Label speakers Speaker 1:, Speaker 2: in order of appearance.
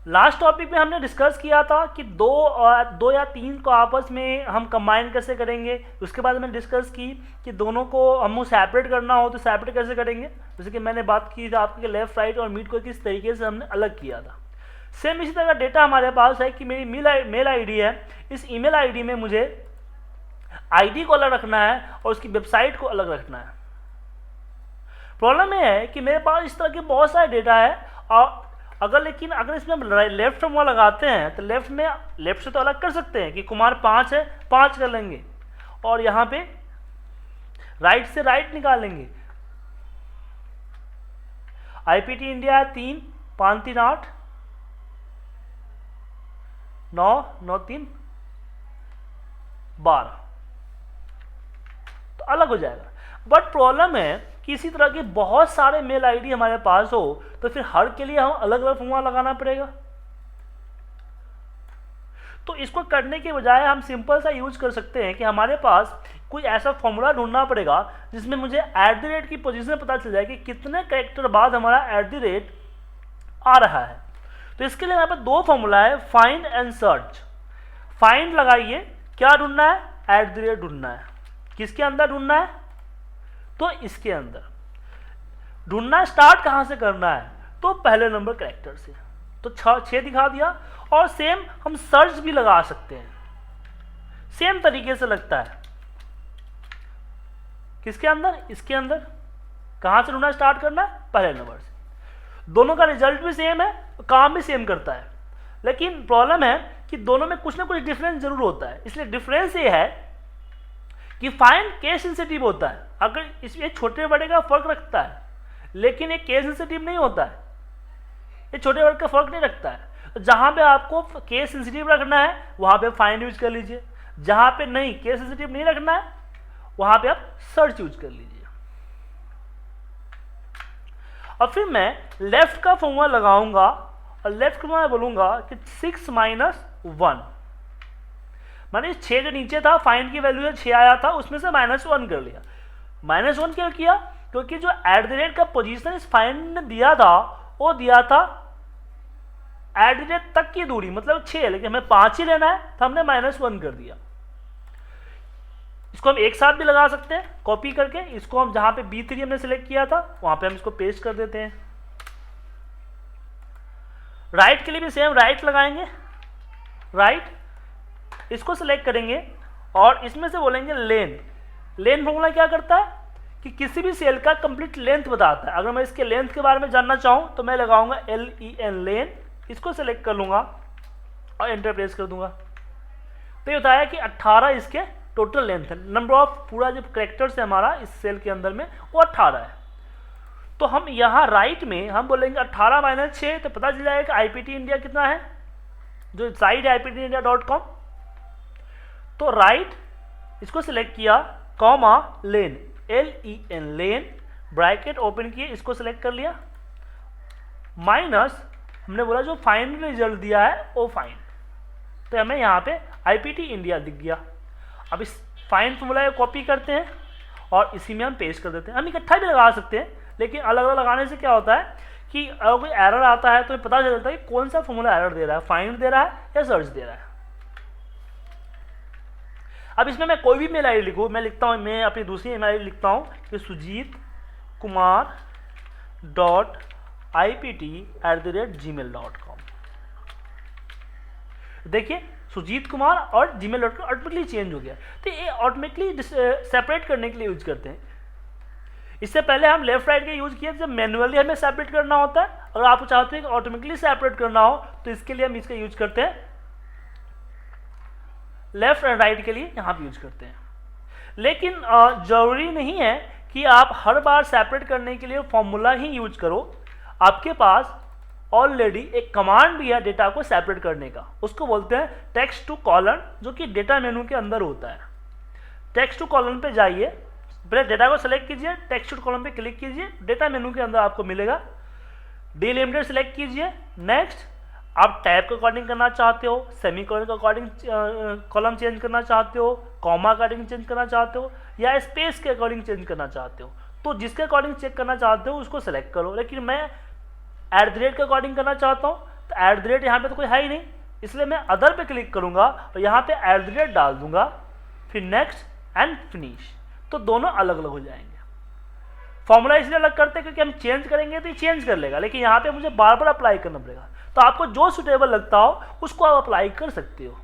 Speaker 1: Last topic में हमने discuss किया था कि दो या तीन को आपस में हम कंबाइन कैसे करेंगे। उसके बाद हमने डिस्कस की कि दोनों को हमको सेपरेट करना हो तो सेपरेट कैसे करेंगे। जैसे कि मैंने बात की थी आपके लेफ्ट राइट और मिड को किस तरीके से हमने अलग किया था। सेम इसी तरह का डेटा हमारे पास है कि मेरी मेल आईडी है, इस ईमेल आईडी में मुझे आईडी को अलग रखना है और उसकी वेबसाइट को अलग रखना है। प्रॉब्लम यह है कि मेरे पास इस तरह के बहुत सारे डेटा है और अगर इसमें हम लेफ्ट फॉर्मूला लगाते हैं तो लेफ्ट से तो अलग कर सकते हैं कि कुमार 5 है, 5 कर लेंगे और यहाँ पे राइट से राइट निकालेंगे। आईपीटी इंडिया है 3, 5 3 8 9 9 3 12, तो अलग हो जाएगा। बट प्रॉब्लम है कि इसी तरह के बहुत सारे मेल आईडी हमारे पास हो तो फिर हर के लिए हम अलग अलग फॉर्मूला लगाना पड़ेगा। तो इसको करने के बजाय हम सिंपल सा यूज कर सकते हैं कि हमारे पास कोई ऐसा फॉर्मूला ढूंढना पड़ेगा जिसमें मुझे एट द रेट की पोजीशन पता चल जाए कि कितने कैरेक्टर बाद हमारा एट द रेट आ रहा है। तो इसके लिए यहाँ पर दो फॉर्मूला है, फाइंड एंड सर्च। फाइंड लगाइए, क्या ढूंढना है, एट द रेट ढूंढना है। किसके अंदर ढूंढना है, तो इसके अंदर ढूंढना। स्टार्ट कहां से करना है, तो पहले नंबर कैरेक्टर से। तो 6 दिखा दिया। और सेम हम सर्च भी लगा सकते हैं, सेम तरीके से लगता है। किसके अंदर, इसके अंदर। कहां से ढूंढना स्टार्ट करना है, पहले नंबर से। दोनों का रिजल्ट भी सेम है, काम भी सेम करता है, लेकिन प्रॉब्लम है कि दोनों में कुछ ना कुछ डिफरेंस जरूर होता है। इसलिए डिफरेंस ये है कि फाइंड केस सेंसिटिव होता है। अगर इसमें छोटे बड़े का फर्क रखता है, लेकिन ये केस सेंसिटिव नहीं होता है, ये छोटे बड़े का फर्क नहीं रखता है। तो जहां पे आपको केस सेंसिटिव रखना है वहां पे फाइंड यूज कर लीजिए, जहां पे नहीं केस सेंसिटिव नहीं रखना है वहां पे आप सर्च यूज कर लीजिए। और फिर मैं लेफ्ट का फॉर्मूला लगाऊंगा और लेफ्ट में बोलूंगा कि 6 - 1, माने 6 जो नीचे था फाइंड की वैल्यू है 6 आया था, उसमें से -1 कर लिया। -1 क्यों किया, क्योंकि जो एट द रेट का पोजीशन इस फाइंड ने दिया था वो दिया था एट द रेट तक की दूरी, मतलब 6, लेकिन हमें 5 ही लेना है तो हमने -1 कर दिया। इसको हम एक साथ भी लगा सकते हैं कॉपी करके। इसको हम जहां पे B3 हमने सेलेक्ट किया था वहां पे हम इसको पेस्ट कर देते हैं। राइट के लिए भी सेम राइट लगाएंगे, राइट इसको सेलेक्ट करेंगे और इसमें से बोलेंगे लेन। लेन फॉर्मूला क्या करता है कि किसी भी सेल का कंप्लीट लेंथ बताता है। अगर मैं इसके लेंथ के बारे में जानना चाहूं तो मैं लगाऊंगा LEN, लेन। इसको सेलेक्ट कर लूंगा और एंटर प्रेस कर दूंगा। तो ये बताया कि 18 इसके टोटल लेंथ है। नंबर ऑफ पूरा जो कैरेक्टर्स है हमारा इस सेल के अंदर में वो 18 है। तो हम यहाँ राइट में हम बोलेंगे 18 - 6, तो पता चल जाएगा कि IPT इंडिया कितना है, जो साइट है IPTindia.com। तो राइट इसको सिलेक्ट किया, कॉमा लेन LEN, लेन ब्रैकेट ओपन किए, इसको सिलेक्ट कर लिया, माइनस हमने बोला जो फाइंड रिजल्ट दिया है वो फाइंड। तो हमें यहाँ पे IPT इंडिया दिख गया। अब इस फाइंड फॉर्मूला को कॉपी करते हैं और इसी में हम पेस्ट कर देते हैं। हम इकट्ठा भी लगा सकते हैं, लेकिन अलग अलग लगाने से क्या होता है कि अगर कोई एरर आता है तो पता चलता है कि कौन सा फॉर्मूला एरर दे रहा है, फाइंड दे रहा है या सर्च दे रहा है। अब इसमें मैं कोई भी मेल आईडी लिखूँ, मैं लिखता हूँ, मैं अपनी दूसरी ईमेल आईडी लिखता हूँ कि sujitkumar.ipt@gmail.com। देखिए सुजीत कुमार और gmail.com ऑटोमेटिकली चेंज हो गया। तो ये ऑटोमेटिकली सेपरेट करने के लिए यूज करते हैं। इससे पहले हम लेफ्ट राइट का यूज किया जब मैन्युअली हमें सेपरेट करना होता है। अगर आप चाहते हैं कि ऑटोमेटिकली सेपरेट करना हो तो इसके लिए हम इसका यूज करते हैं, लेफ्ट एंड राइट के लिए यहाँ पे यूज करते हैं। लेकिन जरूरी नहीं है कि आप हर बार सेपरेट करने के लिए फॉर्मूला ही यूज करो। आपके पास ऑलरेडी एक कमांड भी है डेटा को सेपरेट करने का, उसको बोलते हैं टेक्स्ट टू कॉलन, जो कि डेटा मेनू के अंदर होता है। टेक्स्ट टू कॉलन पे जाइए, पहले डेटा को सेलेक्ट कीजिए, टेक्स्ट टू कॉलन पे क्लिक कीजिए, डेटा मेनू के अंदर आपको मिलेगा। डिलिमिटेड सेलेक्ट कीजिए, नेक्स्ट। आप टैब के अकॉर्डिंग करना चाहते हो, सेमी कॉलन के अकॉर्डिंग कॉलम चेंज करना चाहते हो, कॉमा अकॉर्डिंग चेंज करना चाहते हो, या स्पेस के अकॉर्डिंग चेंज करना चाहते हो, तो जिसके अकॉर्डिंग चेक करना चाहते हो उसको सेलेक्ट करो। लेकिन मैं @ के अकॉर्डिंग करना चाहता हूँ तो एट द रेट यहाँ पे तो कोई है ही नहीं, इसलिए मैं अदर पे क्लिक करूंगा और यहाँ पे एट द रेट डाल दूंगा, फिर नेक्स्ट एंड फिनिश, तो दोनों अलग अलग हो जाएंगे। फॉर्मूला इसलिए अलग करते हैं क्योंकि हम चेंज करेंगे तो ये चेंज कर लेगा, लेकिन यहाँ पे मुझे बार बार अप्लाई करना पड़ेगा। तो आपको जो सुटेबल लगता हो उसको आप अप्लाई कर सकते हो।